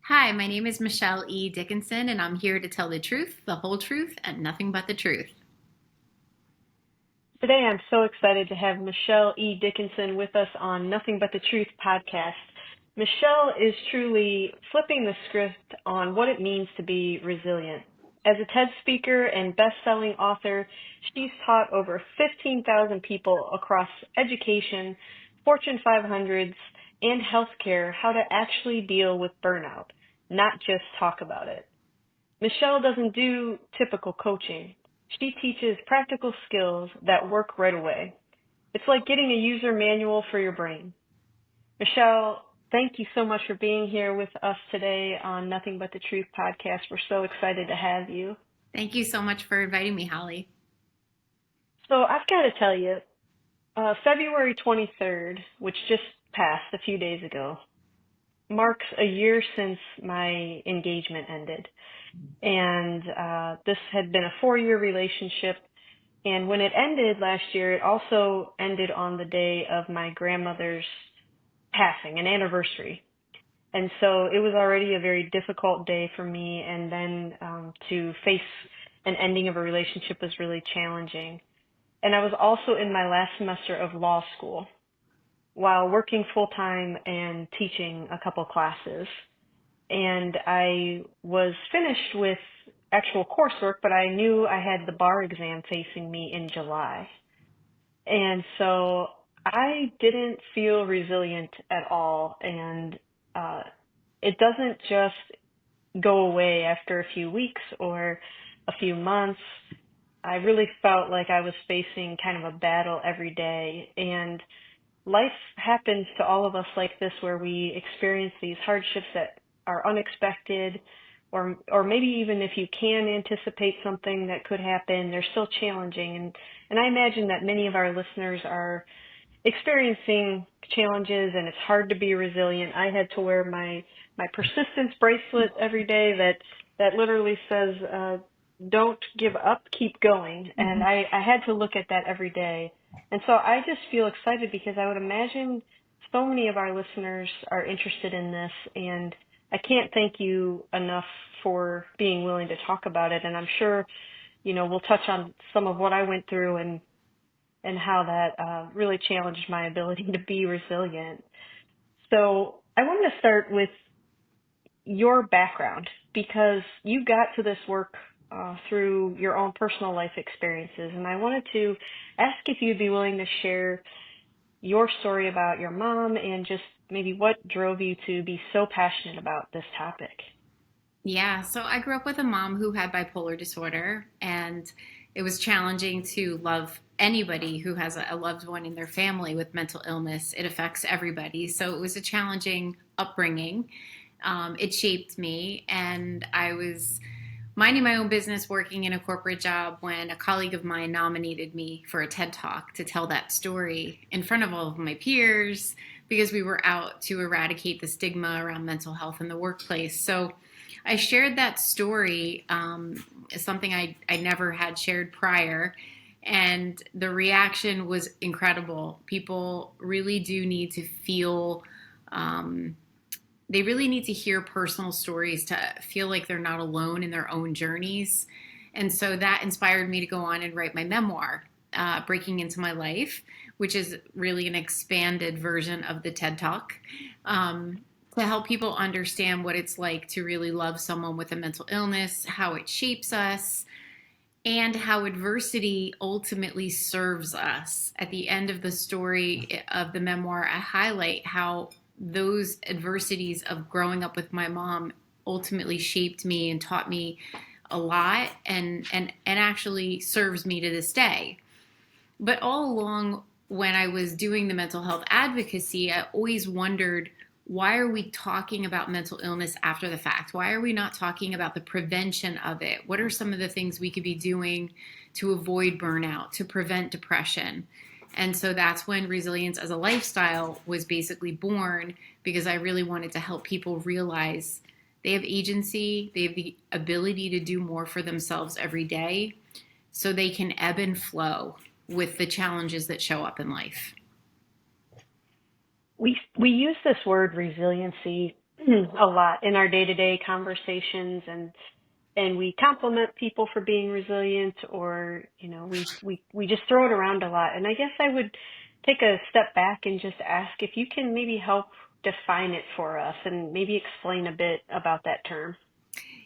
Hi, my name is Michelle E. Dickinson, and I'm here to tell the truth, the whole truth, and nothing but the truth. Today, I'm so excited to have Michelle E. Dickinson with us on Nothing But the Truth podcast. Michelle is truly flipping the script on what it means to be resilient. As a TED speaker and best-selling author, she's taught over 15,000 people across education, Fortune 500s, and healthcare how to actually deal with burnout, not just talk about it. Michelle doesn't do typical coaching. She teaches practical skills that work right away. It's like getting a user manual for your brain. Michelle, thank you so much for being here with us today on Nothing But the Truth podcast. We're so excited to have you. Thank you so much for inviting me, Holly. So I've got to tell you, February 23rd, which just passed a few days ago, marks a year since my engagement ended. And this had been a 4-year relationship. And when it ended last year, it also ended on the day of my grandmother's passing, an anniversary. And so it was already a very difficult day for me. And then to face an ending of a relationship was really challenging. And I was also in my last semester of law school while working full time and teaching a couple classes. And I was finished with actual coursework, but I knew I had the bar exam facing me in July. And so I didn't feel resilient at all. And uh, it doesn't just go away after a few weeks or a few months. I really felt like I was facing kind of a battle every day. And life happens to all of us like this, where we experience these hardships that are unexpected, or maybe even if you can anticipate something that could happen, they're still challenging. And I imagine that many of our listeners are experiencing challenges, and it's hard to be resilient. I had to wear my persistence bracelet every day that literally says, don't give up, keep going. And I had to look at that every day. And so I just feel excited because I would imagine so many of our listeners are interested in this, and I can't thank you enough for being willing to talk about it. And I'm sure, we'll touch on some of what I went through and how that really challenged my ability to be resilient. So I wanted to start with your background, because you got to this work through your own personal life experiences. And I wanted to ask if you'd be willing to share your story about your mom and just maybe what drove you to be so passionate about this topic. Yeah, so I grew up with a mom who had bipolar disorder, and it was challenging to love anybody who has a loved one in their family with mental illness. It affects everybody. So it was a challenging upbringing. It shaped me, and I was minding my own business working in a corporate job when a colleague of mine nominated me for a TED Talk to tell that story in front of all of my peers, because we were out to eradicate the stigma around mental health in the workplace. So I shared that story, something I never had shared prior. And the reaction was incredible. People really do need to feel, they really need to hear personal stories to feel like they're not alone in their own journeys. And so that inspired me to go on and write my memoir, Breaking Into My Life, which is really an expanded version of the TED Talk. To help people understand what it's like to really love someone with a mental illness, how it shapes us, and how adversity ultimately serves us. At the end of the story of the memoir, I highlight how those adversities of growing up with my mom ultimately shaped me and taught me a lot, and actually serves me to this day. But all along, when I was doing the mental health advocacy, I always wondered, why are we talking about mental illness after the fact? Why are we not talking about the prevention of it? What are some of the things we could be doing to avoid burnout, to prevent depression? And so that's when Resilience as a Lifestyle was basically born, because I really wanted to help people realize they have agency, they have the ability to do more for themselves every day, so they can ebb and flow with the challenges that show up in life. We use this word resiliency a lot in our day-to-day conversations, and we compliment people for being resilient, or we just throw it around a lot. And I guess I would take a step back and just ask if you can maybe help define it for us and maybe explain a bit about that term.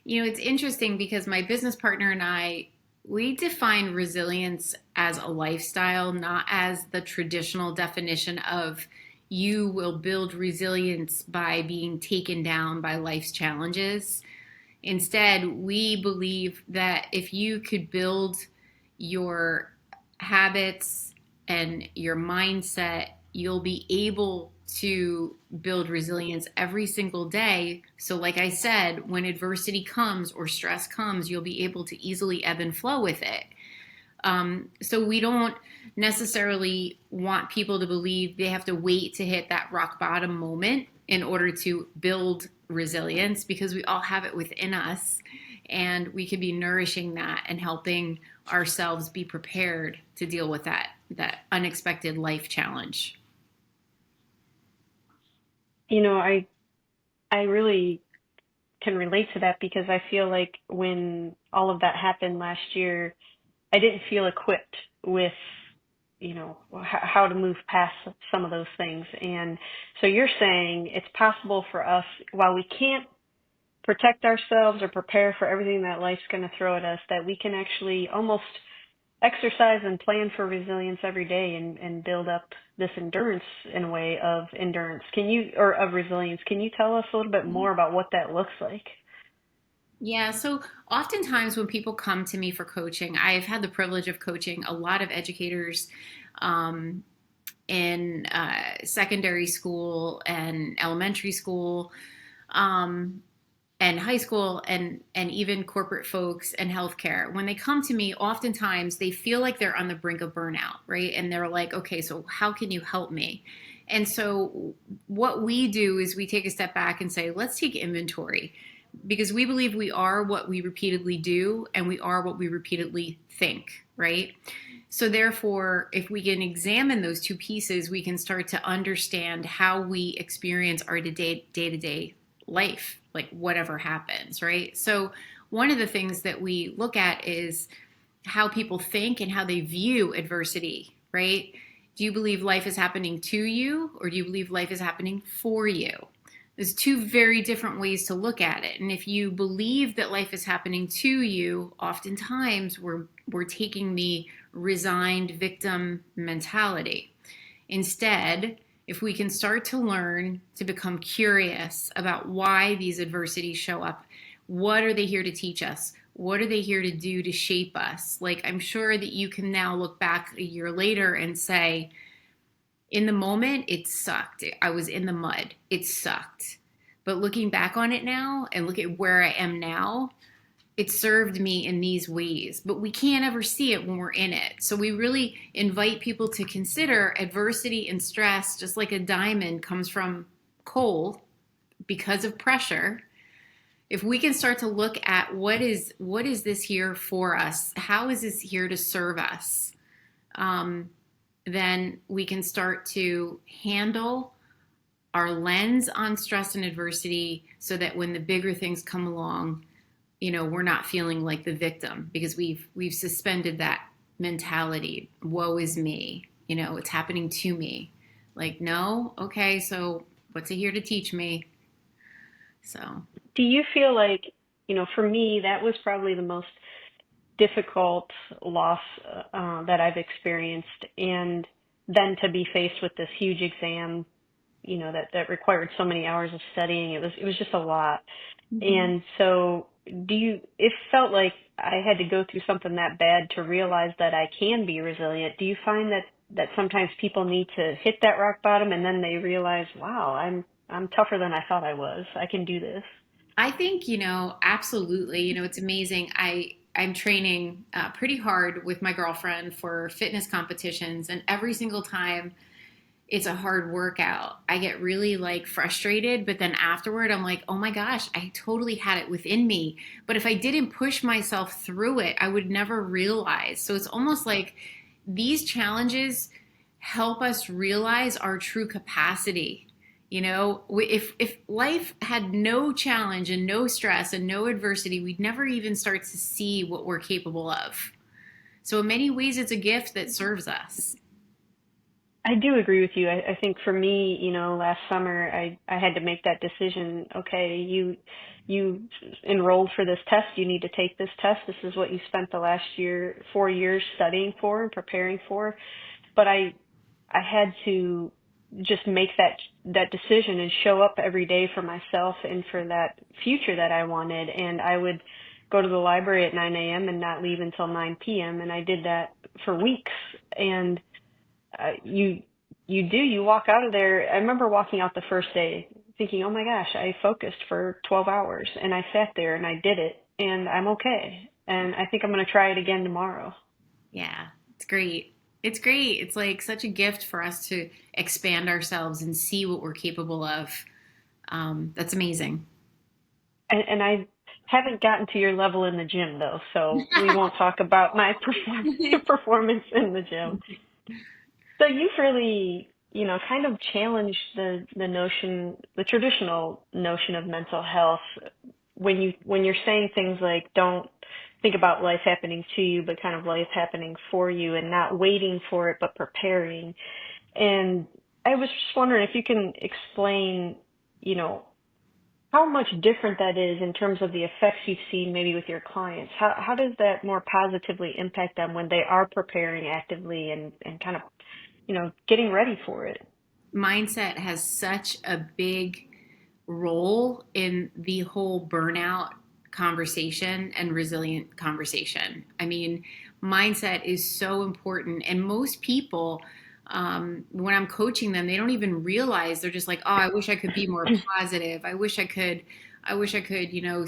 It's interesting because my business partner and I, we define resilience as a lifestyle, not as the traditional definition of you will build resilience by being taken down by life's challenges. Instead, we believe that if you could build your habits and your mindset, you'll be able to build resilience every single day. So, like I said, when adversity comes or stress comes, you'll be able to easily ebb and flow with it. So we don't necessarily want people to believe they have to wait to hit that rock bottom moment in order to build resilience, because we all have it within us, and we could be nourishing that and helping ourselves be prepared to deal with that unexpected life challenge. I really can relate to that because I feel like when all of that happened last year, I didn't feel equipped with, how to move past some of those things. And so you're saying it's possible for us, while we can't protect ourselves or prepare for everything that life's going to throw at us, that we can actually almost exercise and plan for resilience every day, and build up this endurance in a way of endurance. Or of resilience. Can you tell us a little bit more about what that looks like? Yeah, so oftentimes when people come to me for coaching, I've had the privilege of coaching a lot of educators um, in secondary school and elementary school, um, and high school, and even corporate folks and healthcare. When they come to me, oftentimes they feel like they're on the brink of burnout, right? And they're like, okay, so how can you help me? And so what we do is we take a step back and say, let's take inventory, because we believe we are what we repeatedly do and we are what we repeatedly think, right? So therefore, if we can examine those two pieces, we can start to understand how we experience our day-to-day life, like whatever happens, right? So one of the things that we look at is how people think and how they view adversity, right? Do you believe life is happening to you, or do you believe life is happening for you? There's two very different ways to look at it. And if you believe that life is happening to you, oftentimes we're taking the resigned victim mentality. Instead, if we can start to learn to become curious about why these adversities show up, what are they here to teach us? What are they here to do to shape us? Like, I'm sure that you can now look back a year later and say, in the moment, it sucked. I was in the mud. It sucked. But looking back on it now and look at where I am now, it served me in these ways. But we can't ever see it when we're in it. So we really invite people to consider adversity and stress, just like a diamond comes from coal because of pressure. If we can start to look at what is this here for us? How is this here to serve us? Um, then we can start to handle our lens on stress and adversity, so that when the bigger things come along, we're not feeling like the victim, because we've suspended that mentality. Woe is me. It's happening to me. Like, no, okay, so what's it here to teach me? So, Do you feel like, for me, that was probably the most difficult loss that I've experienced, and then to be faced with this huge exam, that required so many hours of studying, it was just a lot. mhm. And so, it felt like I had to go through something that bad to realize that I can be resilient. Do you find that sometimes people need to hit that rock bottom and then they realize, wow, I'm tougher than I thought I was. I can do this. I think, absolutely. It's amazing. I'm training pretty hard with my girlfriend for fitness competitions, and every single time it's a hard workout, I get really like frustrated, but then afterward I'm like, "Oh my gosh, I totally had it within me." But if I didn't push myself through it, I would never realize. So it's almost like these challenges help us realize our true capacity. You know, if life had no challenge and no stress and no adversity, we'd never even start to see what we're capable of. So in many ways, it's a gift that serves us. I do agree with you. I think for me, last summer I had to make that decision. Okay, you enrolled for this test. You need to take this test. This is what you spent the last 4 years studying for and preparing for. But I had to just make that decision and show up every day for myself and for that future that I wanted. And I would go to the library at 9 a.m. and not leave until 9 p.m. And I did that for weeks. And you walk out of there. I remember walking out the first day thinking, oh my gosh, I focused for 12 hours and I sat there and I did it and I'm okay. And I think I'm going to try it again tomorrow. Yeah, it's great. It's great. It's like such a gift for us to expand ourselves and see what we're capable of. That's amazing. And I haven't gotten to your level in the gym though, so we won't talk about my performance in the gym. So you've really, kind of challenged the traditional notion of mental health when you're saying things like don't think about life happening to you, but kind of life happening for you and not waiting for it, but preparing. And I was just wondering if you can explain, you know, how much different that is in terms of the effects you've seen maybe with your clients. How does that more positively impact them when they are preparing actively and kind of, getting ready for it? Mindset has such a big role in the whole burnout conversation and resilient conversation. I mean, mindset is so important. And most people, when I'm coaching them, they don't even realize they're just like, oh, I wish I could be more positive. I wish I could,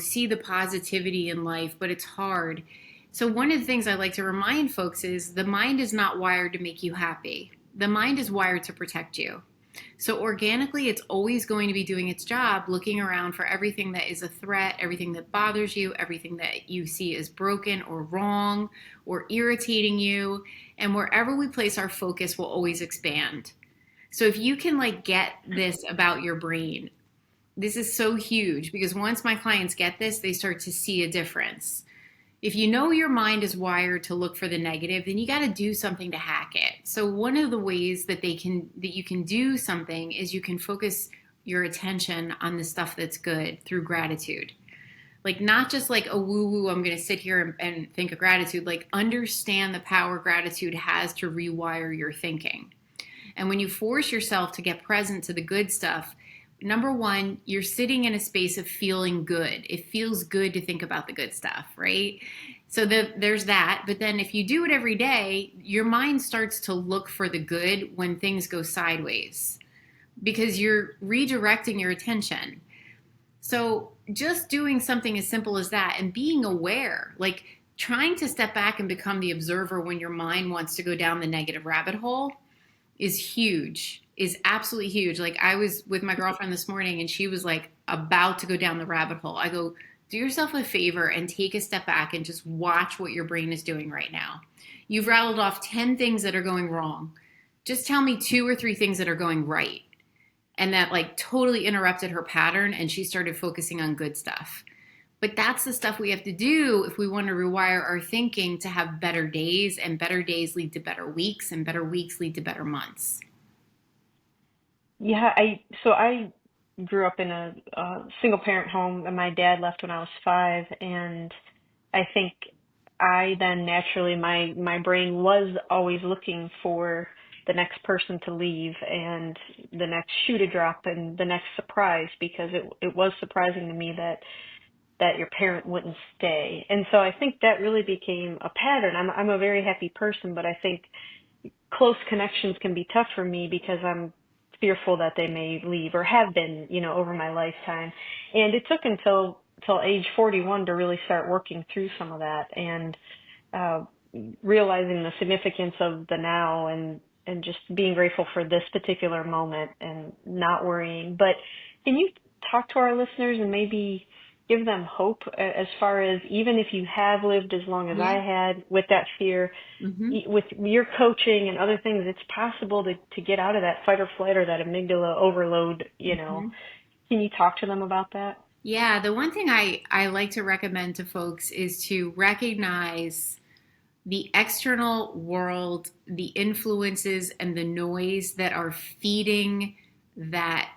see the positivity in life, but it's hard. So, one of the things I like to remind folks is the mind is not wired to make you happy. The mind is wired to protect you. So organically, it's always going to be doing its job, looking around for everything that is a threat, everything that bothers you, everything that you see is broken or wrong or irritating you. And wherever we place our focus will always expand. So if you can like get this about your brain, this is so huge because once my clients get this, they start to see a difference. If you know your mind is wired to look for the negative, then you got to do something to hack it. So one of the ways that you can do something is you can focus your attention on the stuff that's good through gratitude. Like not just like a woo woo, I'm going to sit here and think of gratitude, like understand the power gratitude has to rewire your thinking. And when you force yourself to get present to the good stuff, number one, you're sitting in a space of feeling good. It feels good to think about the good stuff, right? So there's that. But then if you do it every day, your mind starts to look for the good when things go sideways because you're redirecting your attention. So just doing something as simple as that and being aware, like trying to step back and become the observer when your mind wants to go down the negative rabbit hole is huge, is absolutely huge. Like I was with my girlfriend this morning and she was like about to go down the rabbit hole. I go, do yourself a favor and take a step back and just watch what your brain is doing right now. You've rattled off 10 things that are going wrong. Just tell me two or three things that are going right. And that like totally interrupted her pattern and she started focusing on good stuff. But that's the stuff we have to do if we want to rewire our thinking to have better days, and better days lead to better weeks, and better weeks lead to better months. Yeah, I grew up in a single parent home, and my dad left when I was 5, and I think I then naturally my brain was always looking for the next person to leave and the next shoe to drop and the next surprise because it was surprising to me that your parent wouldn't stay. And so I think that really became a pattern. I'm a very happy person, but I think close connections can be tough for me because I'm fearful that they may leave or have been, over my lifetime. And it took until age 41 to really start working through some of that and uh, realizing the significance of the now and just being grateful for this particular moment and not worrying. But can you talk to our listeners and maybe give them hope as far as even if you have lived as long as I Yeah. had with that fear, Hmm. with your coaching and other things, it's possible to get out of that fight or flight or that amygdala overload, you know. Hmm. Can you talk to them about that? Yeah, the one thing I like to recommend to folks is to recognize the external world, the influences and the noise that are feeding that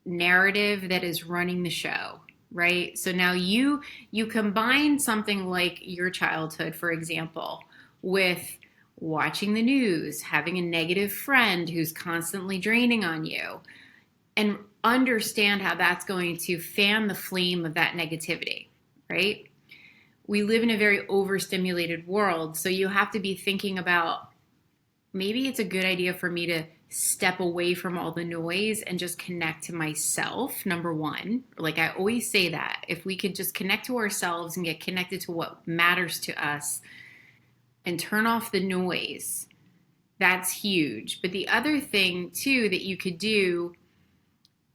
narrative that is running the show, right? So now you combine something like your childhood, for example, with watching the news, having a negative friend who's constantly draining on you, and understand how that's going to fan the flame of that negativity, right? We live in a very overstimulated world, so you have to be thinking about, maybe it's a good idea for me to step away from all the noise and just connect to myself, number one. Like I always say, that if we could just connect to ourselves and get connected to what matters to us and turn off the noise, that's huge. But the other thing too that you could do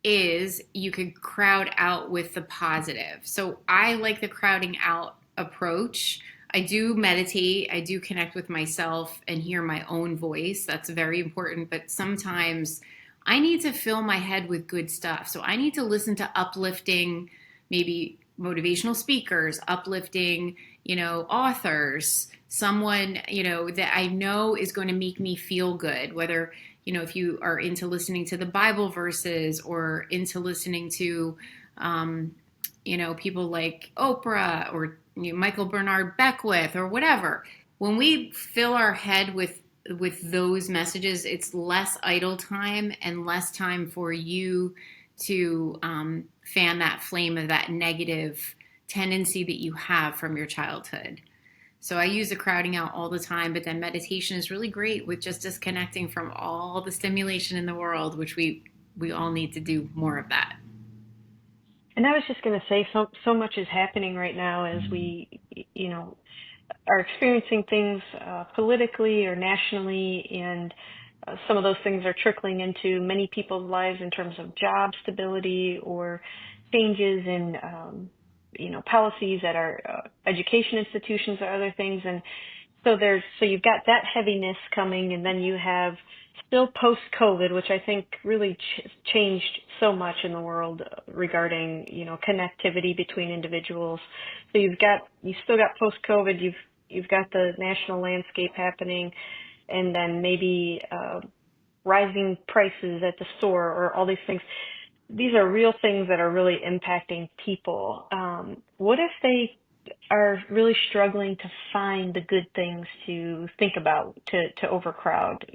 is you could crowd out with the positive. So I like the crowding out approach. I do meditate, I do connect with myself and hear my own voice. That's very important. But sometimes I need to fill my head with good stuff. So I need to listen to uplifting, maybe motivational speakers, uplifting, authors, someone, that I know is going to make me feel good, whether if you are into listening to the Bible verses or into listening to, people like Oprah or Michael Bernard Beckwith or whatever. When we fill our head with those messages, it's less idle time and less time for you to fan that flame of that negative tendency that you have from your childhood. So I use the crowding out all the time, but then meditation is really great with just disconnecting from all the stimulation in the world, which we all need to do more of that. And I was just going to say, so much is happening right now as we, you know, are experiencing things politically or nationally, and some of those things are trickling into many people's lives in terms of job stability or changes in, policies at our education institutions or other things. And so you've got that heaviness coming, and then you have still post-COVID, which I think really changed so much in the world regarding, connectivity between individuals. So you still got post-COVID, you've got the national landscape happening, and then maybe rising prices at the store or all these things. These are real things that are really impacting people. What if they are really struggling to find the good things to think about to overcrowd?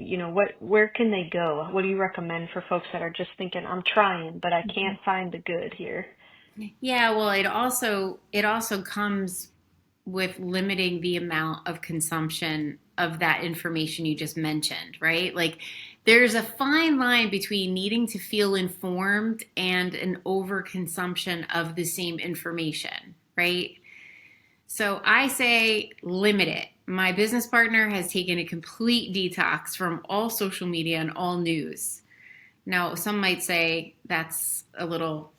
Where can they go? What do you recommend for folks that are just thinking, I'm trying, but I can't find the good here? Yeah, well, it also comes with limiting the amount of consumption of that information you just mentioned, right? Like there's a fine line between needing to feel informed and an overconsumption of the same information, right? So I say limit it. My business partner has taken a complete detox from all social media and all news. Now, some might say that's a little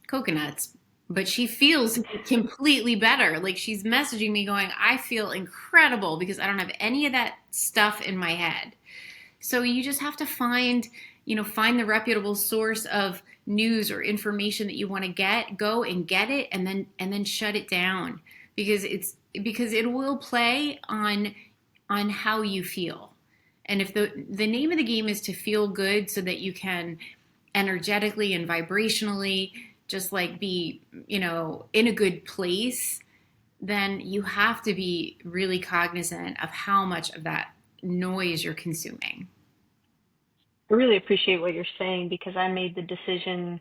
coconuts, but she feels completely better. Like she's messaging me going, I feel incredible because I don't have any of that stuff in my head. So you just have to find the reputable source of news or information that you want to get, go and get it and then shut it down because it will play on how you feel. And if the name of the game is to feel good so that you can energetically and vibrationally just like be, in a good place, then you have to be really cognizant of how much of that noise you're consuming. I really appreciate what you're saying because I made the decision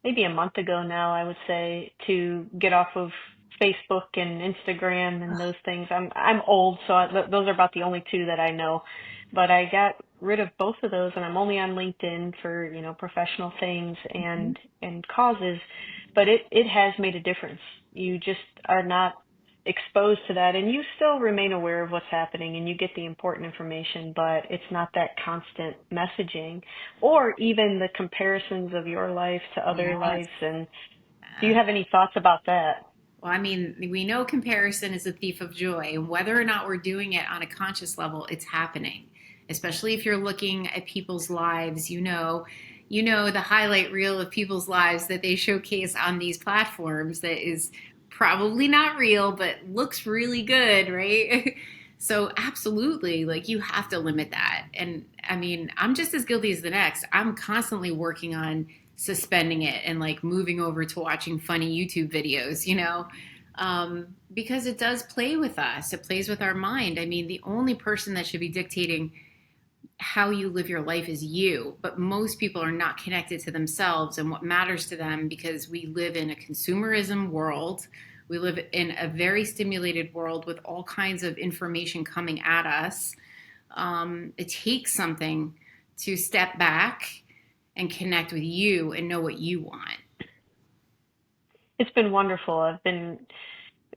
maybe a month ago now, I would say, to get off of Facebook and Instagram and those things. I'm old, so those are about the only two that I know. But I got rid of both of those, and I'm only on LinkedIn for professional things and causes. But it has made a difference. You just are not exposed to that, and you still remain aware of what's happening, and you get the important information, but it's not that constant messaging or even the comparisons of your life to other Yes. lives. And Do you have any thoughts about that? Well, I mean, we know comparison is a thief of joy, and whether or not we're doing it on a conscious level, it's happening. Especially if you're looking at people's lives, you know the highlight reel of people's lives that they showcase on these platforms that is probably not real, but looks really good, right? So absolutely, like you have to limit that. And I mean, I'm just as guilty as the next. I'm constantly working on suspending it and like moving over to watching funny YouTube videos, because it does play with us. It plays with our mind. I mean, the only person that should be dictating how you live your life is you, but most people are not connected to themselves and what matters to them because we live in a consumerism world. We live in a very stimulated world with all kinds of information coming at us. It takes something to step back and connect with you and know what you want. It's been wonderful.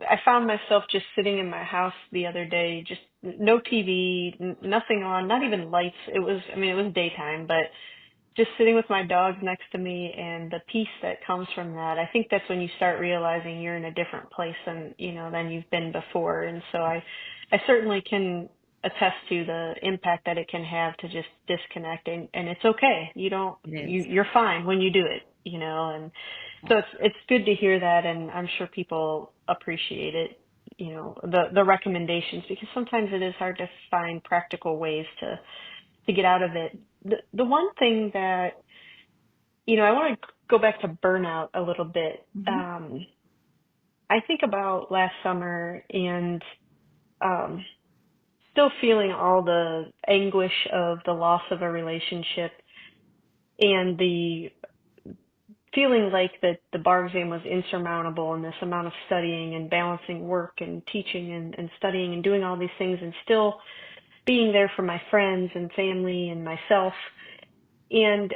I found myself just sitting in my house the other day, just no TV, nothing on, not even lights. I mean, it was daytime, but just sitting with my dogs next to me and the peace that comes from that. I think that's when you start realizing you're in a different place than you've been before. And so I certainly can attest to the impact that it can have to just disconnect, and it's okay. It is. You're fine when you do it. And so it's good to hear that, and I'm sure people appreciate it, the recommendations, because sometimes it is hard to find practical ways to get out of it. The one thing that, I want to go back to burnout a little bit. Mm-hmm. I think about last summer and um, still feeling all the anguish of the loss of a relationship and the feeling like that the bar exam was insurmountable, and this amount of studying and balancing work and teaching and studying and doing all these things and still being there for my friends and family and myself. And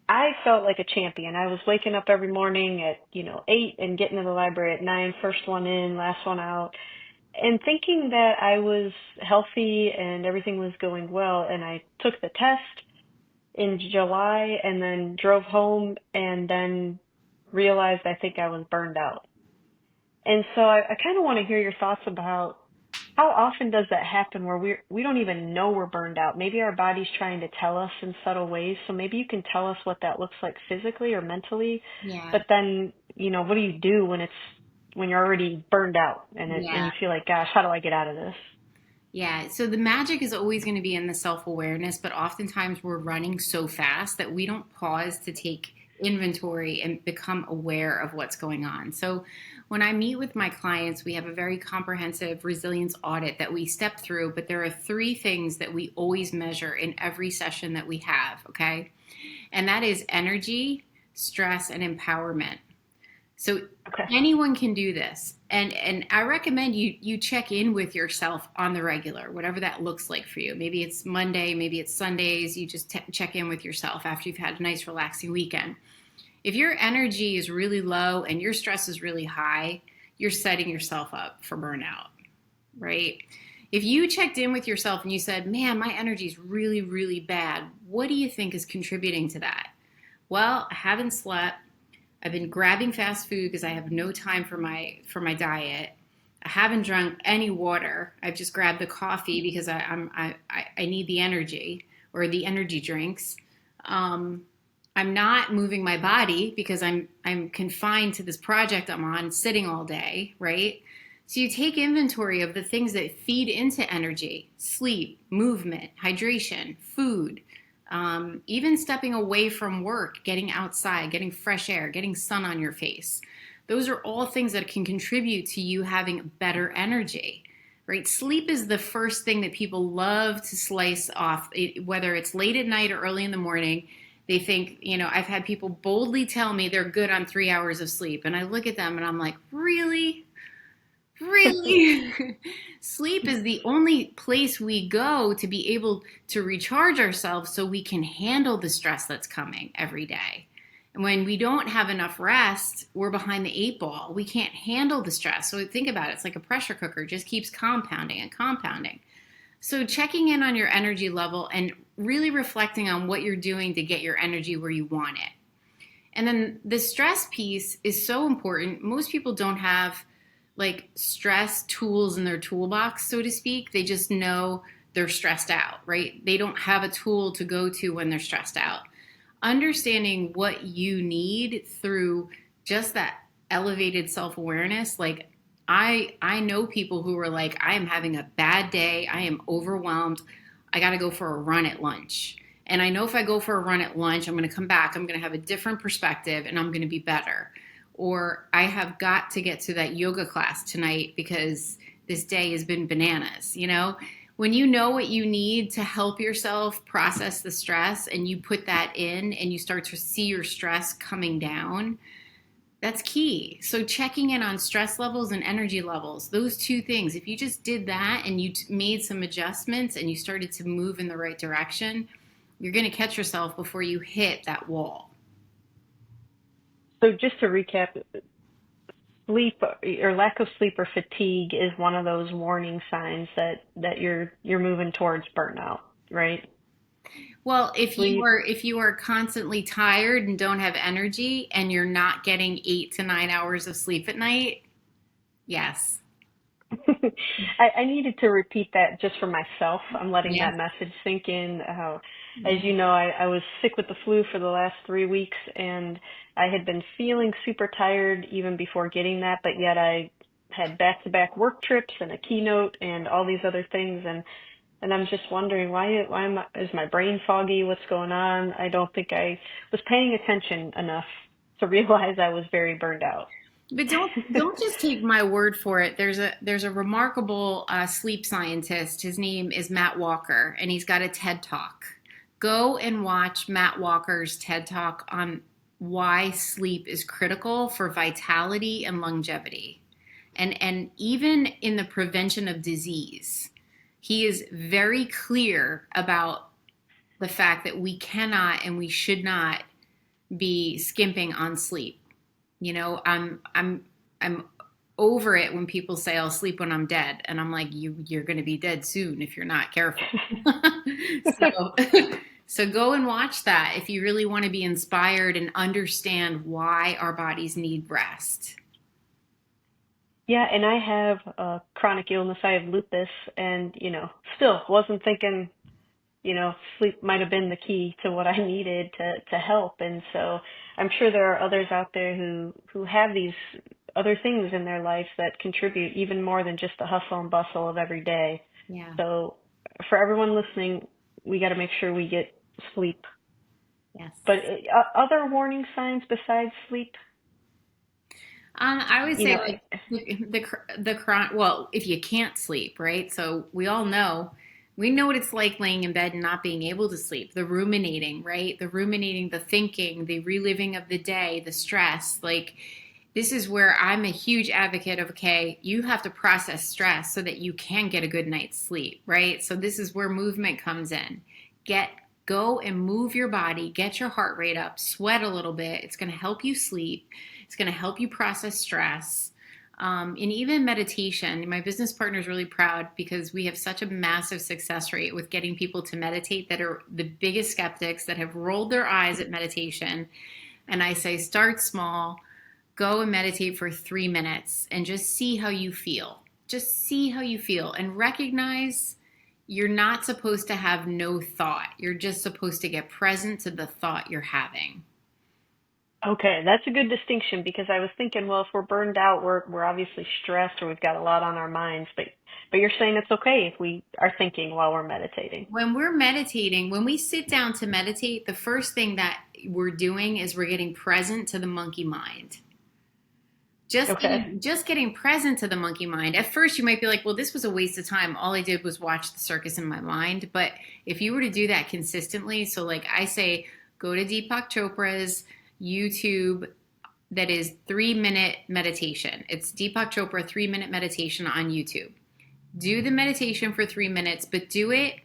I felt like a champion. I was waking up every morning at, 8 and getting to the library at 9, first one in, last one out, and thinking that I was healthy and everything was going well. And I took the test in July and then drove home and then realized I think I was burned out. And so I kind of want to hear your thoughts about how often does that happen where we don't even know we're burned out? Maybe our body's trying to tell us in subtle ways. So maybe you can tell us what that looks like physically or mentally. Yeah. But then, what do you do when you're already burned out and Yeah. you feel like, gosh, how do I get out of this? Yeah. So the magic is always going to be in the self awareness, but oftentimes we're running so fast that we don't pause to take inventory and become aware of what's going on. So when I meet with my clients, we have a very comprehensive resilience audit that we step through, but there are three things that we always measure in every session that we have. Okay. And that is energy, stress, and empowerment. So Okay. anyone can do this. And I recommend you check in with yourself on the regular, whatever that looks like for you. Maybe it's Monday, maybe it's Sundays. You just check in with yourself after you've had a nice relaxing weekend. If your energy is really low and your stress is really high, you're setting yourself up for burnout, right? If you checked in with yourself and you said, "Man, my energy is really, really bad. What do you think is contributing to that?" Well, I haven't slept. I've been grabbing fast food because I have no time for my diet. I haven't drunk any water. I've just grabbed the coffee because I need the energy or the energy drinks. Um, I'm not moving my body because I'm confined to this project I'm on, sitting all day, right? So you take inventory of the things that feed into energy: sleep, movement, hydration, food, even stepping away from work, getting outside, getting fresh air, getting sun on your face. Those are all things that can contribute to you having better energy, right? Sleep is the first thing that people love to slice off, whether it's late at night or early in the morning. They think, I've had people boldly tell me they're good on 3 hours of sleep. And I look at them and I'm like, really? Really? Sleep is the only place we go to be able to recharge ourselves so we can handle the stress that's coming every day. And when we don't have enough rest, we're behind the eight ball. We can't handle the stress. So think about it. It's like a pressure cooker, it just keeps compounding and compounding. So checking in on your energy level and really reflecting on what you're doing to get your energy where you want it. And then the stress piece is so important. Most people don't have like stress tools in their toolbox, so to speak. They just know they're stressed out, right? They don't have a tool to go to when they're stressed out. Understanding what you need through just that elevated self-awareness, like I know people who are like, I am having a bad day, I am overwhelmed, I got to go for a run at lunch. And I know if I go for a run at lunch, I'm going to come back, I'm going to have a different perspective and I'm going to be better. Or I have got to get to that yoga class tonight because this day has been bananas, you know? When you know what you need to help yourself process the stress and you put that in and you start to see your stress coming down, that's key. So checking in on stress levels and energy levels, those two things, if you just did that and you made some adjustments and you started to move in the right direction, you're going to catch yourself before you hit that wall. So just to recap, sleep or lack of sleep or fatigue is one of those warning signs that you're moving towards burnout, right? Well, Sleep. if you are constantly tired and don't have energy and you're not getting 8 to 9 hours of sleep at night, yes. I needed to repeat that just for myself. I'm letting Yes. that message sink in. As you Mhm. know, I was sick with the flu for the last 3 weeks, and I had been feeling super tired even before getting that, but yet I had back-to-back work trips and a keynote and all these other things, and I'm just wondering is my brain foggy? What's going on? I don't think I was paying attention enough to realize I was very burned out. But don't just take my word for it. There's a remarkable sleep scientist. His name is Matt Walker, and he's got a TED Talk. Go and watch Matt Walker's TED Talk on why sleep is critical for vitality and longevity, and even in the prevention of disease. He is very clear about the fact that we cannot and we should not be skimping on sleep. You know, I'm over it when people say I'll sleep when I'm dead, and I'm like, you're going to be dead soon if you're not careful. so so go and watch that if you really want to be inspired and understand why our bodies need rest. Yeah, and I have a chronic illness. I have lupus, and still wasn't thinking, sleep might have been the key to what I needed to help. And so I'm sure there are others out there who have these other things in their life that contribute even more than just the hustle and bustle of every day. Yeah. So for everyone listening, we got to make sure we get sleep. Yes. But other warning signs besides sleep, I would you say know, like well, if you can't sleep, right? So we know what it's like laying in bed and not being able to sleep. The ruminating, right? The ruminating, the thinking, the reliving of the day, the stress. Like this is where I'm a huge advocate of okay, you have to process stress so that you can get a good night's sleep, right? So this is where movement comes in. Get Go and move your body, get your heart rate up, sweat a little bit. It's going to help you sleep. It's going to help you process stress. And even meditation. My business partner is really proud because we have such a massive success rate with getting people to meditate that are the biggest skeptics that have rolled their eyes at meditation. And I say, start small, go and meditate for 3 minutes and just see how you feel. Just see how you feel and recognize you're not supposed to have no thought. You're just supposed to get present to the thought you're having. okay, that's a good distinction because I was thinking, well, if we're burned out, we're obviously stressed or we've got a lot on our minds, but you're saying it's okay if we are thinking while we're meditating. When we're meditating, when we sit down to meditate, the first thing that we're doing is we're getting present to the monkey mind. Okay. Just getting present to the monkey mind. At first you might be like, well, this was a waste of time. All I did was watch the circus in my mind. But if you were to do that consistently, so like I say, go to Deepak Chopra's YouTube that is 3 minute meditation. It's Deepak Chopra 3 minute meditation on YouTube. Do the meditation for 3 minutes, but do it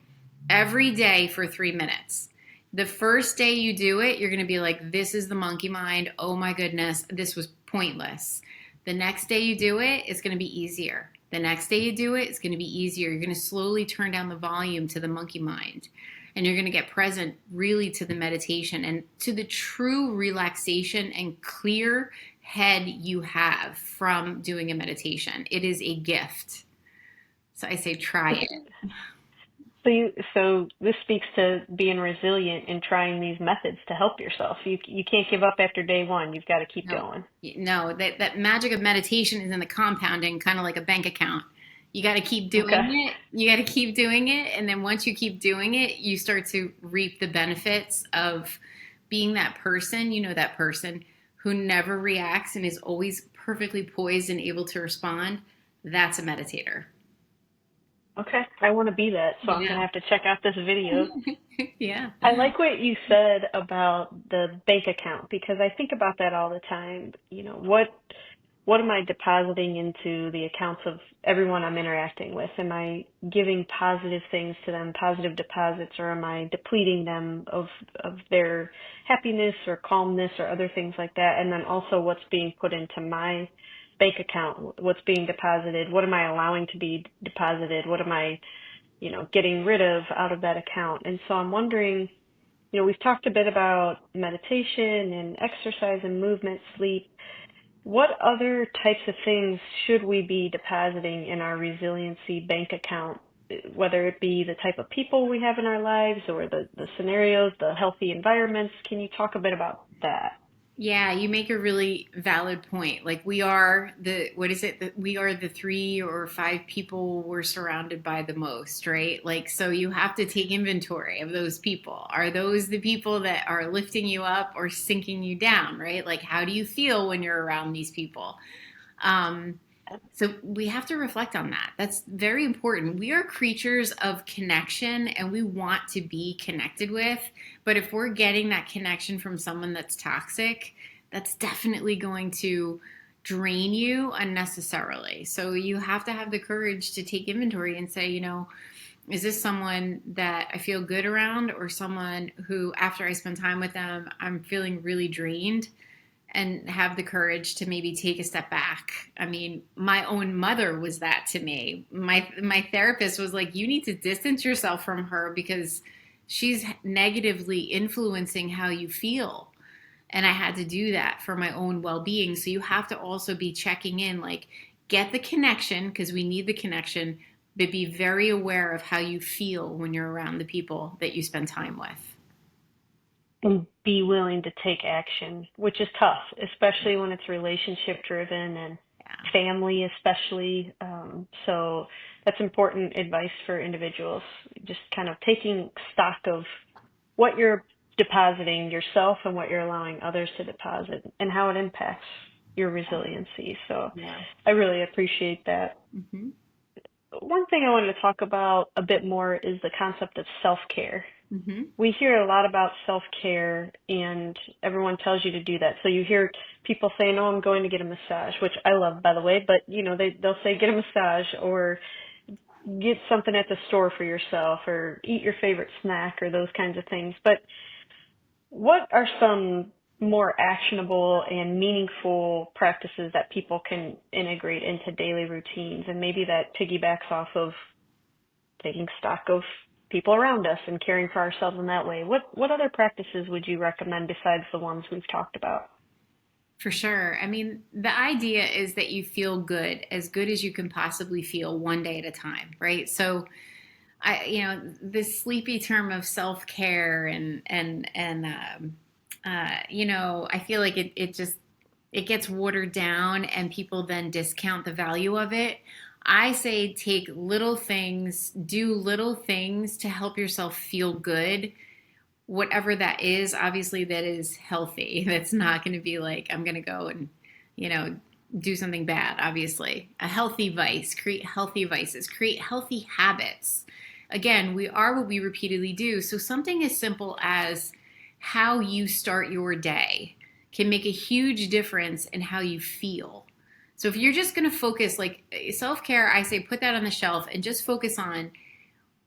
every day for 3 minutes. The first day you do it, you're going to be like, this is the monkey mind. Oh my goodness, this was pointless. The next day you do it, it's going to be easier. The next day you do it, it's going to be easier. You're going to slowly turn down the volume to the monkey mind. and you're going to get present really to the meditation and to the true relaxation and clear head you have from doing a meditation. It is a gift. So I say try it. So this speaks to being resilient and trying these methods to help yourself. You can't give up after day one. You've got to keep No, going. no, that magic of meditation is in the compounding, kind of like a bank account. You got to keep doing Okay. it. You got to keep doing it. And then once you keep doing it, you start to reap the benefits of being that person, that person who never reacts and is always perfectly poised and able to respond. That's a meditator. Okay. I want to be that, so I'm Yeah. gonna have to check out this video. Yeah. I like what you said about the bank account because I think about that all the time. What am I depositing into the accounts of everyone I'm interacting with? Am I giving positive things to them, positive deposits, or am I depleting them of their happiness or calmness or other things like that? And then also what's being put into my bank account, what's being deposited, what am I allowing to be deposited, what am I, getting rid of out of that account? And so I'm wondering, we've talked a bit about meditation and exercise and movement, sleep. What other types of things should we be depositing in our resiliency bank account, whether it be the type of people we have in our lives or the scenarios, the healthy environments? Can you talk a bit about that? Yeah, you make a really valid point. Like we are the what is it? We are the three or five people we're surrounded by the most, right? Like so you have to take inventory of those people. Are those the people that are lifting you up or sinking you down, right? Like how do you feel when you're around these people? Um, so we have to reflect on that. That's very important. We are creatures of connection and we want to be connected with. But if we're getting that connection from someone that's toxic, that's definitely going to drain you unnecessarily. So you have to have the courage to take inventory and say, is this someone that I feel good around or someone who, after I spend time with them, I'm feeling really drained? And have the courage to maybe take a step back. I mean, my own mother was that to me. My therapist was like, "You need to distance yourself from her because she's negatively influencing how you feel." And I had to do that for my own well-being. So you have to also be checking in like get the connection because we need the connection, but be very aware of how you feel when you're around the people that you spend time with. And be willing to take action, which is tough, especially when it's relationship driven and Yeah. family, especially. So that's important advice for individuals. Just kind of taking stock of what you're depositing yourself and what you're allowing others to deposit and how it impacts your resiliency. So Yeah. I really appreciate that. Mm-hmm. One thing I wanted to talk about a bit more is the concept of self care. Mm-hmm. We hear a lot about self-care and everyone tells you to do that. So you hear people saying, "Oh, I'm going to get a massage," which I love, by the way, but they'll say get a massage or get something at the store for yourself or eat your favorite snack or those kinds of things. But what are some more actionable and meaningful practices that people can integrate into daily routines and maybe that piggybacks off of taking stock of people around us and caring for ourselves in that way? What other practices would you recommend besides the ones we've talked about? For sure. I mean, the idea is that you feel good as you can possibly feel one day at a time, right? So, this sleepy term of self care and I feel like it gets watered down, and people then discount the value of it. I say take little things, do little things to help yourself feel good, whatever that is. Obviously that is healthy. That's not going to be like I'm going to go and you know do something bad. Obviously a healthy vice, create healthy vices, create healthy habits. Again, we are what we repeatedly do. So something as simple as how you start your day can make a huge difference in how you feel. So if you're just going to focus, like self-care, I say put that on the shelf and just focus on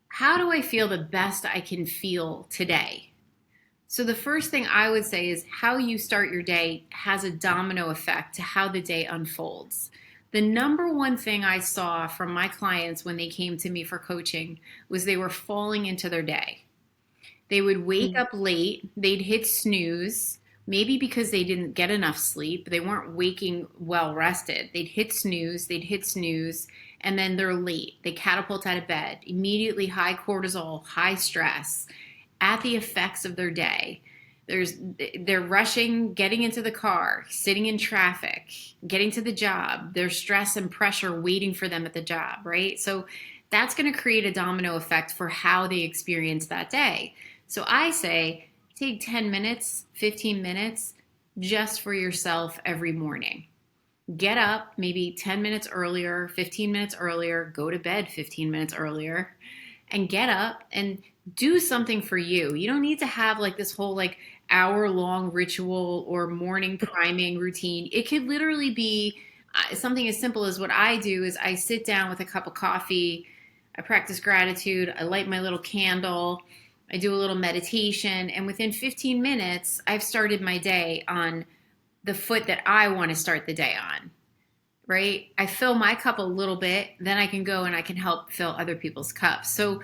how do I feel the best I can feel today. So the first thing I would say is how you start your day has a domino effect to how the day unfolds. The number one thing I saw from my clients when they came to me for coaching was they were falling into their day. They would wake Mm. up late, they'd hit snooze, maybe because they didn't get enough sleep, they weren't waking well rested. They'd hit snooze, and then they're late. They catapult out of bed, immediately high cortisol, high stress at the effects of their day. There's they're rushing, getting into the car, sitting in traffic, getting to the job. There's stress and pressure waiting for them at the job, right? So that's going to create a domino effect for how they experience that day. So I say take 10 minutes, 15 minutes just for yourself every morning. Get up maybe 10 minutes earlier, 15 minutes earlier, go to bed 15 minutes earlier, and get up and do something for you. You don't need to have like this whole like hour long ritual or morning priming routine. It could literally be something as simple as what I do is I sit down with a cup of coffee, I practice gratitude, I light my little candle, I do a little meditation, and within 15 minutes, I've started my day on the foot that I want to start the day on, right? I fill my cup a little bit, then I can go and I can help fill other people's cups. So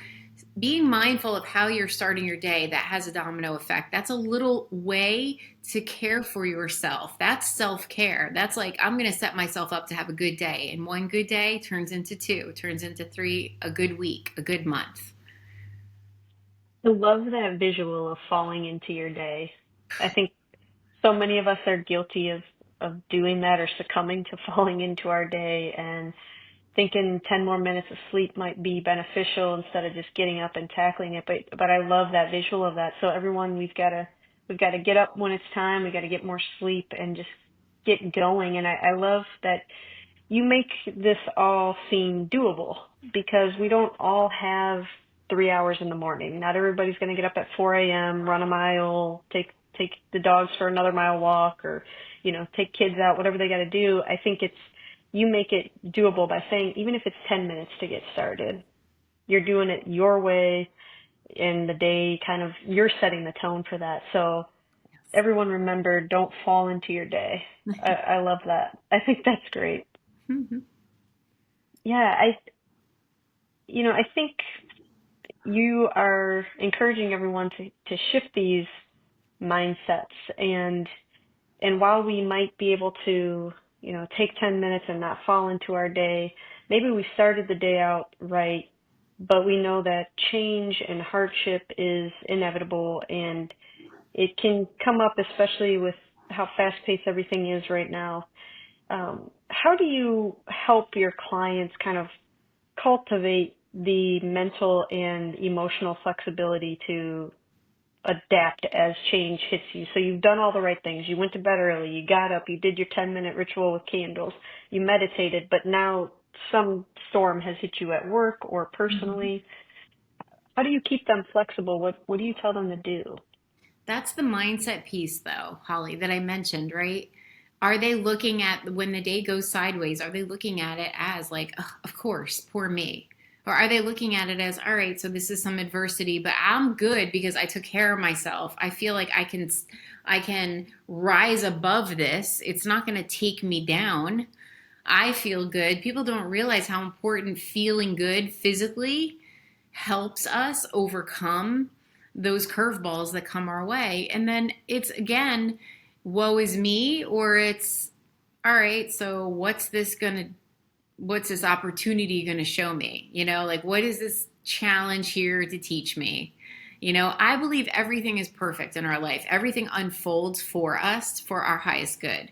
being mindful of how you're starting your day, that has a domino effect. That's a little way to care for yourself. That's self-care. That's like I'm going to set myself up to have a good day, and one good day turns into two, turns into three, a good week, a good month. I love that visual of falling into your day. I think so many of us are guilty of doing that or succumbing to falling into our day and thinking 10 more minutes of sleep might be beneficial instead of just getting up and tackling it. But I love that visual of that. So everyone, we've got to get up when it's time. We've got to get more sleep and just get going. And I love that you make this all seem doable because we don't all have 3 hours in the morning. Not everybody's going to get up at 4 a.m., run a mile, take the dogs for another mile walk, or take kids out, whatever they got to do. I think it's you make it doable by saying even if it's 10 minutes to get started, you're doing it your way, and the day kind of you're setting the tone for that. So everyone remember, don't fall into your day. I love that. I think that's great. Yeah, I think you are encouraging everyone to shift these mindsets and while we might be able to, take 10 minutes and not fall into our day, maybe we started the day out right, but we know that change and hardship is inevitable and it can come up, especially with how fast-paced everything is right now. How do you help your clients kind of cultivate the mental and emotional flexibility to adapt as change hits you? So you've done all the right things. You went to bed early, you got up, you did your 10-minute ritual with candles, you meditated, but now some storm has hit you at work or personally. How do you keep them flexible? What do you tell them to do? That's the mindset piece, though, Holly, that I mentioned, right? Are they looking at when the day goes sideways? Are they looking at it as like, "Ugh, of course, poor me? Or are they looking at it as, all right, so this is some adversity, but I'm good because I took care of myself. I feel like I can rise above this. It's not going to take me down. I feel good." People don't realize how important feeling good physically helps us overcome those curveballs that come our way. And then it's again, woe is me, or it's all right, so what's this opportunity gonna show me? Like what is this challenge here to teach me? I believe everything is perfect in our life. Everything unfolds for us for our highest good.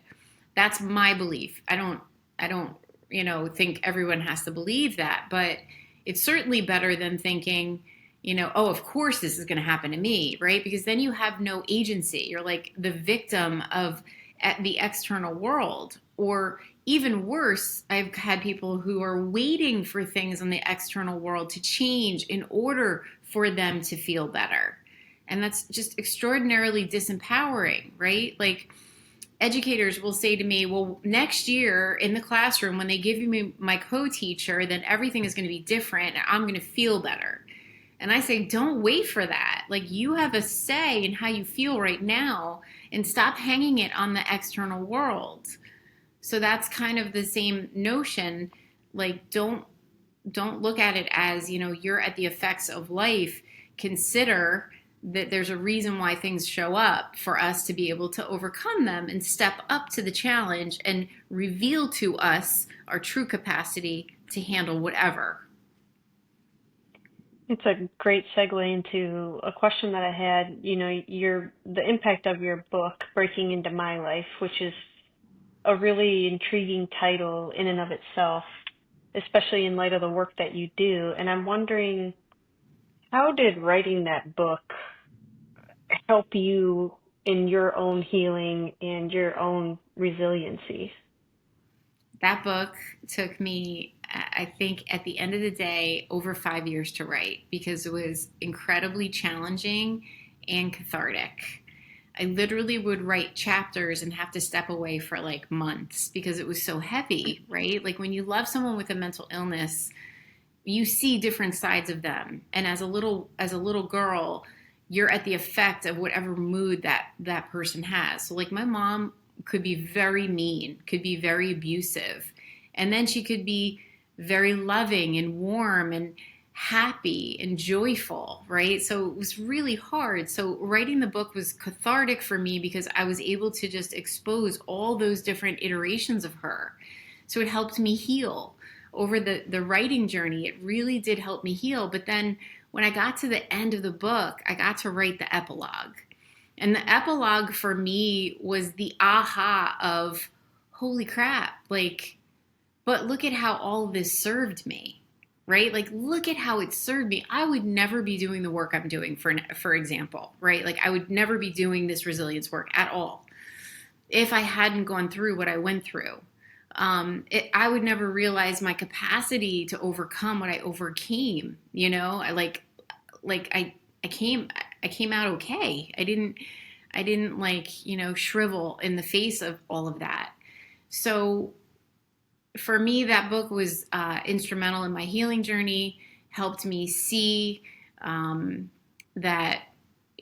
That's my belief. I don't think everyone has to believe that, but it's certainly better than thinking, oh, of course this is going to happen to me, right? Because then you have no agency. You're like the victim of the external world. Or even worse, I've had people who are waiting for things in the external world to change in order for them to feel better. And that's just extraordinarily disempowering, right? Like educators will say to me, well, next year in the classroom, when they give me my co-teacher, then everything is going to be different and I'm going to feel better. And I say, don't wait for that. Like you have a say in how you feel right now and stop hanging it on the external world. So that's kind of the same notion. Like don't look at it as, you're at the effects of life. Consider that there's a reason why things show up for us to be able to overcome them and step up to the challenge and reveal to us our true capacity to handle whatever. It's a great segue into a question that I had. The impact of your book, Breaking Into My Life, which is a really intriguing title in and of itself, especially in light of the work that you do. And I'm wondering, how did writing that book help you in your own healing and your own resiliency? That book took me, I think, at the end of the day, over 5 years to write because it was incredibly challenging and cathartic. I literally would write chapters and have to step away for like months because it was so heavy, right? Like when you love someone with a mental illness, you see different sides of them. And as a little girl, you're at the effect of whatever mood that person has. So like my mom could be very mean, could be very abusive, and then she could be very loving and warm and happy and joyful, right? So it was really hard. So writing the book was cathartic for me because I was able to just expose all those different iterations of her. So it helped me heal over the writing journey. It really did help me heal. But then when I got to the end of the book, I got to write the epilogue. And the epilogue for me was the aha of holy crap, like, but look at how all of this served me, right? Like, look at how it served me. I would never be doing the work I'm doing, for example, right? Like, I would never be doing this resilience work at all if I hadn't gone through what I went through. I would never realize my capacity to overcome what I overcame. I I came I came out okay. I didn't like shrivel in the face of all of that. So for me, that book was instrumental in my healing journey. Helped me see um, that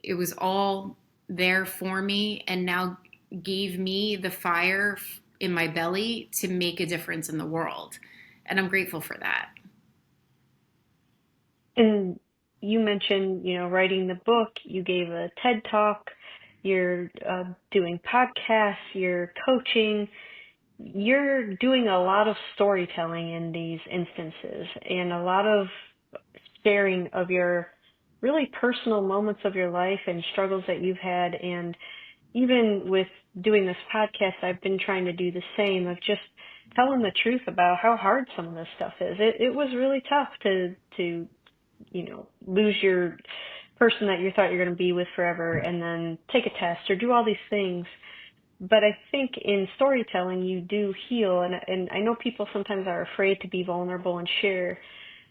it was all there for me, and now gave me the fire in my belly to make a difference in the world. And I'm grateful for that. And you mentioned, writing the book, you gave a TED talk, you're doing podcasts, you're coaching, you're doing a lot of storytelling in these instances and a lot of sharing of your really personal moments of your life and struggles that you've had. And even with doing this podcast, I've been trying to do the same of just telling the truth about how hard some of this stuff is. It was really tough to lose your person that you thought you're going to be with forever and then take a test or do all these things. But I think in storytelling, you do heal. And I know people sometimes are afraid to be vulnerable and share.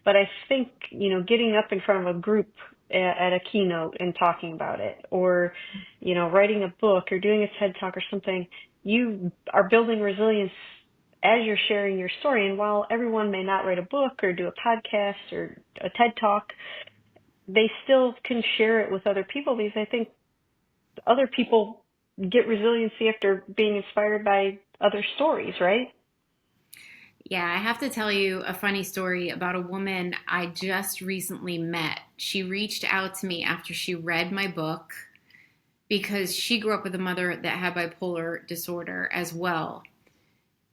But I think, getting up in front of a group at a keynote and talking about it, or, writing a book or doing a TED talk or something, you are building resilience as you're sharing your story. And while everyone may not write a book or do a podcast or a TED talk, they still can share it with other people because I think other people get resiliency after being inspired by other stories, right? Yeah, I have to tell you a funny story about a woman I just recently met. She reached out to me after she read my book because she grew up with a mother that had bipolar disorder as well.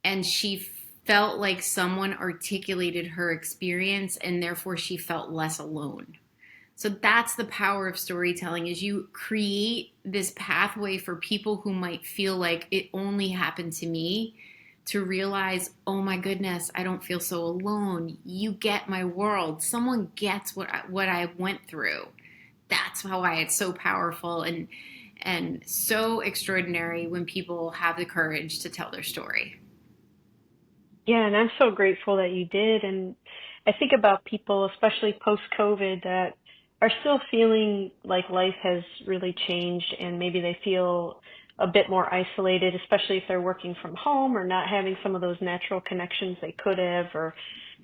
And she felt like someone articulated her experience and therefore she felt less alone. So that's the power of storytelling is you create this pathway for people who might feel like it only happened to me to realize, oh my goodness, I don't feel so alone. You get my world. Someone gets what I went through. That's why it's so powerful and so extraordinary when people have the courage to tell their story. Yeah, and I'm so grateful that you did. And I think about people, especially post-COVID, that are still feeling like life has really changed and maybe they feel a bit more isolated, especially if they're working from home or not having some of those natural connections they could have, or,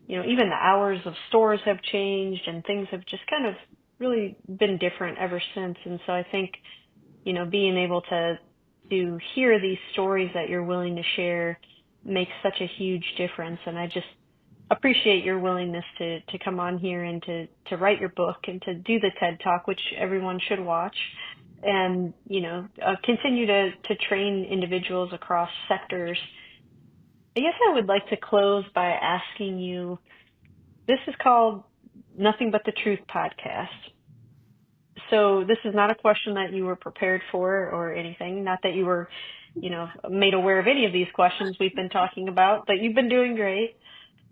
even the hours of stores have changed and things have just kind of really been different ever since. And so I think, being able to hear these stories that you're willing to share makes such a huge difference. And appreciate your willingness to come on here and to write your book and to do the TED Talk, which everyone should watch, and continue to train individuals across sectors. I guess I would like to close by asking you. This is called Nothing But the Truth podcast. So this is not a question that you were prepared for or anything. Not that you were, made aware of any of these questions we've been talking about, but you've been doing great.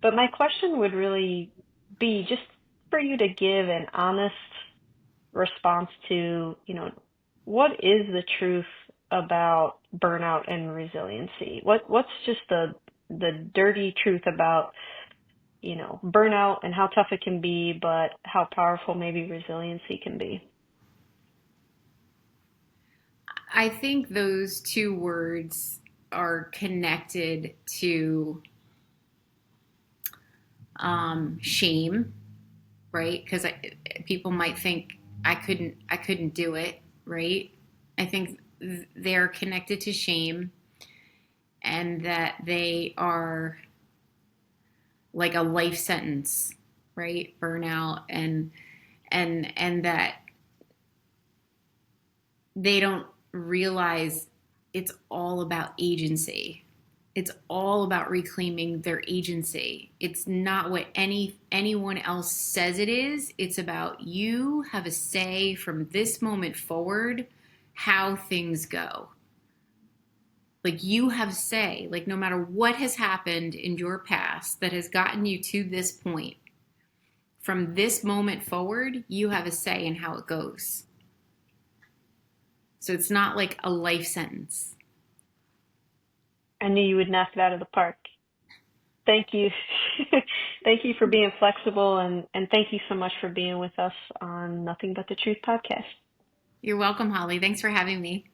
But my question would really be just for you to give an honest response to, what is the truth about burnout and resiliency? What's just the dirty truth about, burnout and how tough it can be, but how powerful maybe resiliency can be? I think those two words are connected to shame, right? Because people might think I couldn't do it, right? I think they're connected to shame, and that they are like a life sentence, right? Burnout, and that they don't realize it's all about agency. It's all about reclaiming their agency. It's not what anyone else says it is. It's about you have a say from this moment forward how things go. Like you have a say. Like no matter what has happened in your past that has gotten you to this point, from this moment forward, you have a say in how it goes. So it's not like a life sentence. I knew you would knock it out of the park. Thank you. Thank you for being flexible and thank you so much for being with us on Nothing But the Truth podcast. You're welcome, Holly. Thanks for having me.